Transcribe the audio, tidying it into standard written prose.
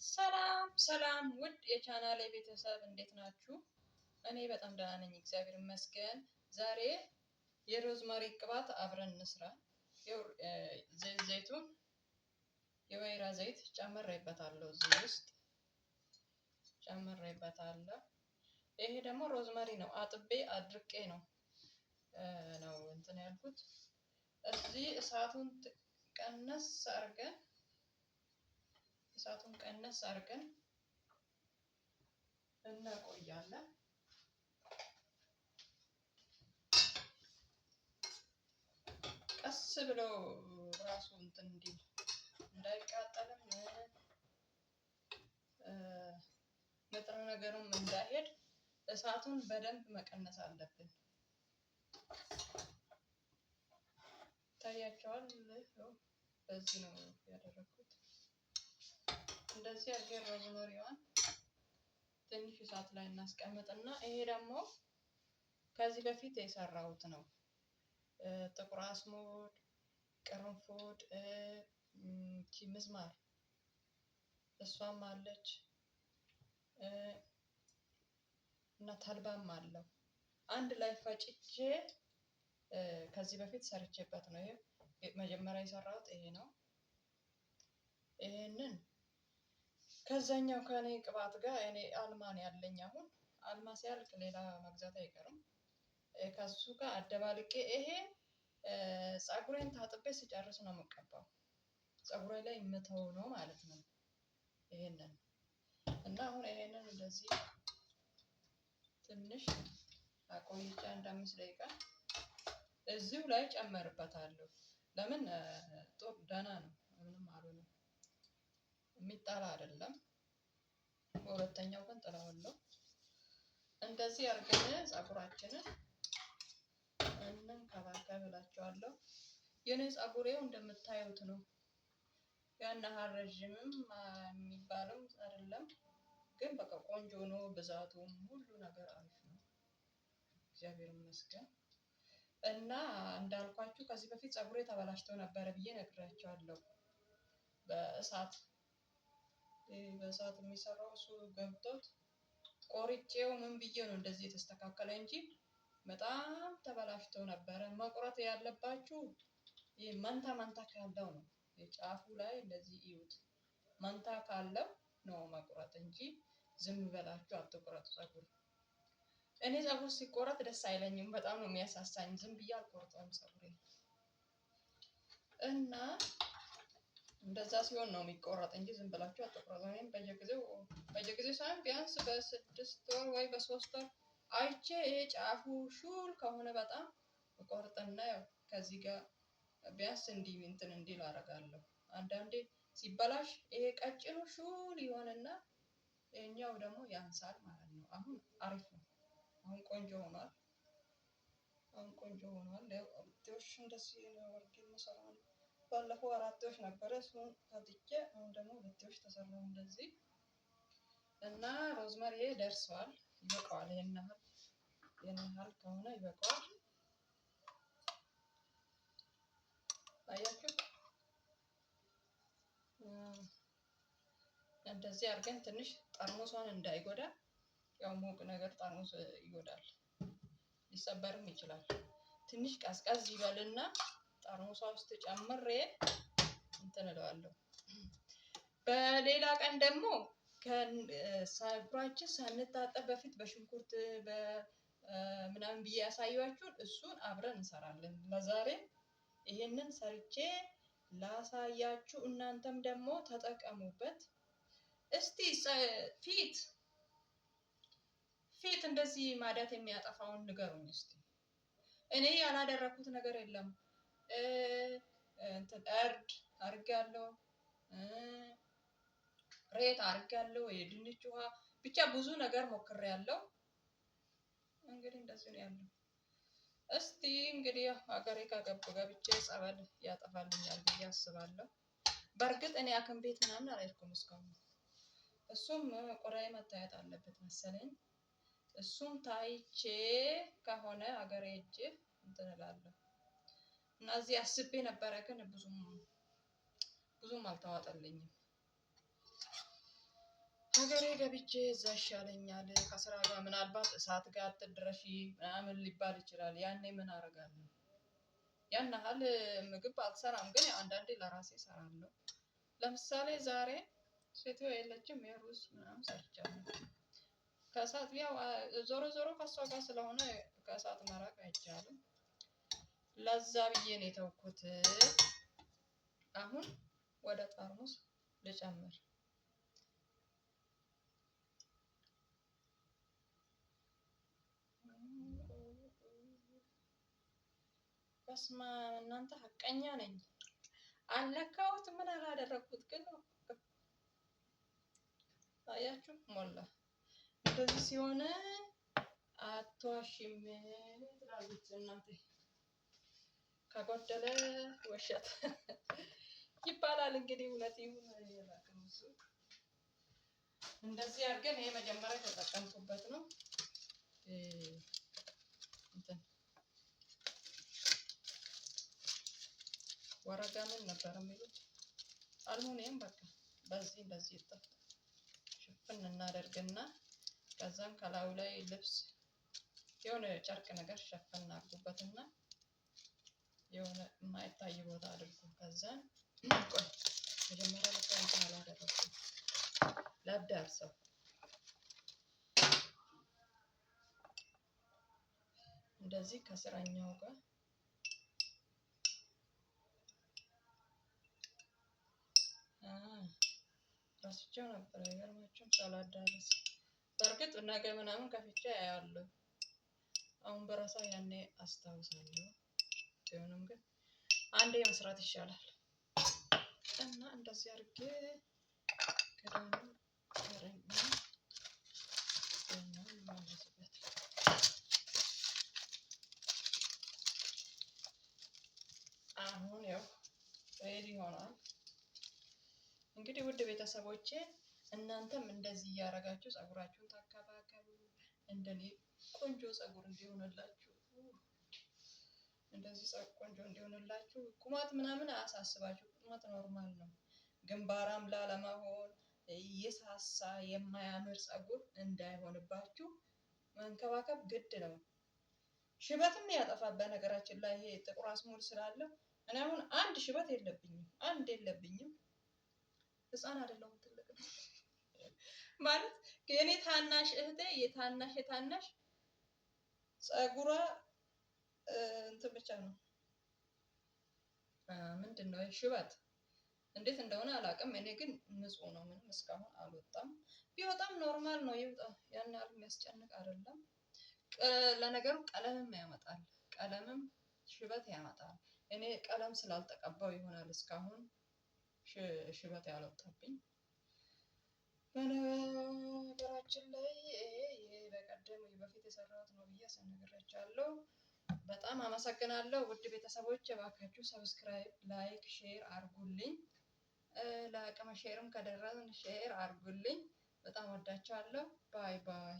ሰላም ሰላም ውድ የቻናሌ ቤተሰብ እንዴት ናችሁ? እኔ በጣም ደህና ነኝ፣ እግዚአብሔር ይመስገን። ዛሬ የሮዝመሪ ቅባት አብረን እንስራ። ዘይቱን የወይራ ዘይት ጨምሬበታለሁ፣ እዚህ ውስጥ ጨምሬበታለሁ። ይሄ ደግሞ ሮዝመሪ ነው፣ አጥቤ አድርቄ ነው እንትን ያልኩት። እዚህ እሳቱን ቀነስ አድርገን እናቆያለን። ቀስ ብሎ ራሱ እንትን እንዲል እንዳይቃጠልም ንጥረ ነገሩም እንዳይሄድ እሳቱን በደንብ መቀነስ አለብን። ታያቸዋል። በዚህ ነው ያደረኩት። እንደዚህ አድርገን ሮዝመሪዋን ትንሽ እሳት ላይ እናስቀምጥና ይሄ ደግሞ ከዚህ በፊት የሰራሁት ነው። ጥቁር አዝሙድ፣ ቅርንፉድ፣ ምዝማር እሷም አለች እና ተልባም አለው። አንድ ላይ ፈጭቼ ከዚህ በፊት ሰርቼበት ነው። ይሄ መጀመሪያ የሰራሁት ይሄ ነው። ይሄንን ከዛኛው ከኔ ቅባት ጋር እኔ አልማን ያለኝ አሁን አልማ ሲያልቅ ሌላ መግዛት አይቀርም። ከሱ ጋር አደባልቄ ይሄ ፀጉሬን ታጥቤ ስጨርስ ነው የምቀባው። ፀጉሬ ላይ የምተው ነው ማለት ነው ይሄንን። እና አሁን ይሄንን እንደዚህ ትንሽ አቆይቼ 1-5 ደቂቃ እዚሁ ላይ ጨመርበታለሁ። ለምን ጥሩ ደህና ነው፣ ምንም አልሆነም፣ የሚጣላ አይደለም። በሁለተኛው ቀን ጥለዋለሁ። እንደዚህ አድርገን ፀጉራችንን እንከባከብላቸዋለሁ። የኔ ፀጉሬው እንደምታዩት ነው። ያን ያህል ረዥምም የሚባለው አይደለም፣ ግን በቃ ቆንጆ ነው። ብዛቱም ሁሉ ነገር አሪፍ ነው፣ እግዚአብሔር ይመስገን። እና እንዳልኳችሁ ከዚህ በፊት ፀጉሬ ተበላሽቶ ነበረ ብዬ ነግራቸዋለሁ። በእሳት የሚሰራው እሱ ገብቶት ቆርጬው ምን ብዬ ነው እንደዚህ የተስተካከለ እንጂ በጣም ተበላሽቶ ነበረ። መቁረጥ ያለባችሁ ይሄ መንታ ካለው ነው። የጫፉ ላይ እንደዚህ እዩት፣ መንታ ካለው ነው መቁረጥ እንጂ ዝም ብላችሁ አትቁረጡ ፀጉር። እኔ ፀጉር ሲቆረጥ ደስ አይለኝም፣ በጣም ነው የሚያሳሳኝ። ዝም ብዬ አልቆርጠውም ፀጉሬን። እና እንደዛ ሲሆን ነው የሚቆረጥ እንጂ ዝም ብላችሁ አትቁረጡ። እኔም በየጊዜው ሳይሆን ቢያንስ በ6 ወር ወይ በ3 ወር አይቼ ይሄ ጫፉ ሹል ከሆነ በጣም እቆርጥና ያው ከዚህ ጋር ቢያንስ እንትን እንዲል አደርጋለሁ። አንዳንዴ ሲበላሽ ይሄ ቀጭኑ ሹል ይሆንና ይሄኛው ደግሞ ያንሳል ማለት ነው። አሁን አሪፍ ነው። አሁን ቆንጆ ሆኗል። ያው አብጤዎች እንደዚህ ነው ወርጌ የምሰራው። ባለፈው 4 ነበረ፣ እሱን ፈትቼ አሁን ደግሞ 2 ተሰራው እንደዚህ። እና ሮዝመሪ ደርሷል፣ ይበቃዋል። ይሄን ያህል ከሆነ ይበቃዋል። አያችሁ፣ እንደዚህ አድርገን ትንሽ ጠርሙሷን እንዳይጎዳ፣ ያው ሞቅ ነገር ጠርሙስ ይጎዳል፣ ሊሰበርም ይችላል። ትንሽ ቀዝቀዝ ይበልና ጠርሙሷ ውስጥ ጨምሬ እንትን እለዋለሁ። በሌላ ቀን ደግሞ ፀጉራችን ሳንታጠብ በፊት በሽንኩርት ምናምን ብዬ ያሳያችሁን እሱን አብረን እንሰራለን። ለዛሬ ይሄንን ሰርቼ ላሳያችሁ፣ እናንተም ደግሞ ተጠቀሙበት። እስቲ ፊት እንደዚህ ማዳት የሚያጠፋውን ንገሩኝ እስቲ። እኔ ያላደረኩት ነገር የለም። እርድ አድርጌያለሁ፣ ሬት አድርጌያለሁ፣ የድንች ውሃ፣ ብቻ ብዙ ነገር ሞክሬያለሁ። እንግዲህ እንደዚህ ነው ያለው። እስቲ እንግዲህ ሀገሬ ገብቼ ጸበል ያጠፋልኛል ብዬ አስባለሁ። በእርግጥ እኔ ሐኪም ቤት ምናምን አልሄድኩም እስካሁን። እሱም ቆዳዬ መታየት አለበት መሰለኝ። እሱም ታይቼ ከሆነ ሀገሬ ሄጄ እንትን እላለሁ። እና እዚህ አስቤ ነበረ፣ ግን ብዙም አልተዋጠልኝም። ሀገሬ ገብቼ እዛ ይሻለኛል ከስራ ጋር ምናልባት እሳት ጋር አትድረሺ ምናምን ሊባል ይችላል። ያኔ ምን አደርጋለሁ? ያን ያህል ምግብ አልሰራም፣ ግን አንዳንዴ ለራሴ እሰራለሁ። ለምሳሌ ዛሬ ሴትዮ የለችም፣ የሩዝ ምናምን ሰርቻለሁ። ከእሳት ያው ዞሮ ዞሮ ከእሷ ጋር ስለሆነ ከእሳት መራቅ አይቻልም። ለዛ ብዬ ነው የተውኩት። አሁን ወደ ጠርሙስ ልጨምር። በስመ አብ እናንተ ሀቀኛ ነኝ። አለካሁት ምን አላደረኩት ግን አያችሁ ሞላ። እንደዚህ ሲሆን አትዋሽም ትላለች እናቴ። ከጎደለ ውሸት ይባላል። እንግዲህ እውነት ይሁን አላውቅም። እሱ እንደዚህ አድርገን ይሄ መጀመሪያ የተጠቀምኩበት ነው። እንትን ወረጋ ምን ነበር የሚሉት? አልሙኒየም በቃ በዚህ እንደዚህ ይጠፍ ሽፍን እናደርግና ከዛም ከላዩ ላይ ልብስ የሆነ ጨርቅ ነገር ሸፈን አድርጉበትና የሆነ የማይታይ ቦታ አድርጉ። ከዛን ቆይ መጀመሪያ ላይ እንትን አላደረኩም ላዳርሰው። እንደዚህ ከስራኛው ጋር ረስቼው ነበር። አይገርማችሁም? ሳላዳርስ በእርግጥ ነገ ምናምን ከፍቼ አያለሁ። አሁን በራሳ ያኔ አስታውሳለሁ። ቢሆንም ግን አንዴ መስራት ይሻላል እና እንደዚህ አድርጌ ክዳኑ አረኛ ማለስበት። አሁን ያው ሬዲ ሆኗል። እንግዲህ ውድ ቤተሰቦቼ እናንተም እንደዚህ እያደረጋችሁ ፀጉራችሁን ተንከባከቡ። እንደኔ ቆንጆ ፀጉር እንዲሆንላችሁ እንደዚህ ቆንጆ እንዲሆንላችሁ። ቁመት ምናምን አያሳስባችሁ። ቁመት ኖርማል ነው። ግንባራም ላለመሆን የሳሳ የማያምር ፀጉር እንዳይሆንባችሁ መንከባከብ ግድ ነው። ሽበትም ያጠፋል። በነገራችን ላይ ይሄ ጥቁር አስሙል ስላለው እኔ አሁን አንድ ሽበት የለብኝም። ህፃን አይደለሁም፣ ትልቅ ነው ማለት የኔ ታናሽ እህቴ የታናሽ ፀጉሯ እንትን ብቻ ነው። ምንድን ነው ሽበት እንዴት እንደሆነ አላውቅም። እኔ ግን ንጹህ ነው፣ ምንም እስካሁን አልወጣም። ቢወጣም ኖርማል ነው ይውጣ፣ ያን ያህል የሚያስጨንቅ አይደለም። ለነገሩ ቀለምም ያመጣል፣ ቀለምም ሽበት ያመጣል። እኔ ቀለም ስላልተቀባው ይሆናል እስካሁን ሽበት ያልወጣብኝ። በነገራችን ላይ ይሄ በቀደም በፊት የሰራሁት ነው ብዬ አስነግራችኋለሁ። በጣም አመሰግናለሁ ውድ ቤተሰቦች። እባካችሁ ሰብስክራይብ፣ ላይክ፣ ሼር አድርጉልኝ። ለአቅመ ሼርም ከደረስን ሼር አድርጉልኝ። በጣም ወዳችኋለሁ። ባይ ባይ።